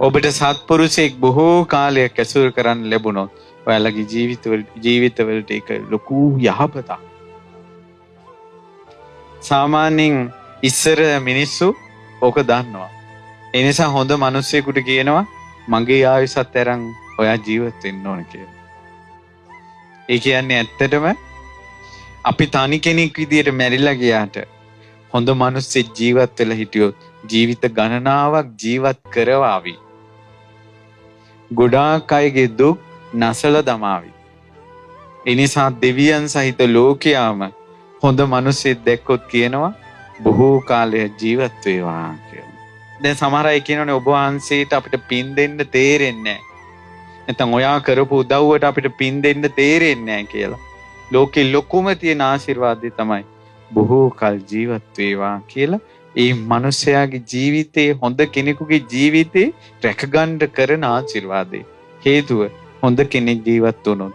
ඔබට සත්පුරුෂයෙක් බොහෝ කාලයක් ඇසුරු කරන්න ලැබුණොත් ඔයාලගේ ජීවිතවලට ඒක ලොකු යහපතක්. සාමාන්‍යයෙන් ඉස්සර මිනිස්සු ඕක දන්නවා. ඒ නිසා හොඳ මිනිස්සෙකුට කියනවා මගේ ආයුෂත් අරන් ඔයා ජීවත් වෙන්න ඕන කියලා. ඒ කියන්නේ ඇත්තටම අපි තනි කෙනෙක් විදියට මැරිලා ගියාට හොඳ මිනිස්සෙක් ජීවත් වෙලා හිටියොත් ජීවිත ගණනාවක් ජීවත් කරවාවි. ගොඩාක් අයගේ දුක් නැසල දමාවි. ඒ නිසා දෙවියන් සහිත ලෝකයාම හොඳ මිනිස්සෙක් දැක්කොත් කියනවා බොහෝ කාලයක් ජීවත් වේවා කියලා. දැන් සමහර අය කියනවානේ ඔබ වහන්සේට අපිට පින් දෙන්න තේරෙන්නේ නැහැ. නැත්නම් ඔයා කරපු උදව්වට අපිට පින් දෙන්න තේරෙන්නේ නැහැ කියලා. ලෝකේ ලොකුම තියෙන ආශිර්වාදය තමයි බොහෝ කල් ජීවත් වේවා කියලා. ඒ මිනිස්යාගේ ජීවිතේ හොඳ කෙනෙකුගේ ජීවිතේ රැකගන්න කරන ආශිර්වාදේ. හේතුව හොඳ කෙනෙක් ජීවත් වුණොත්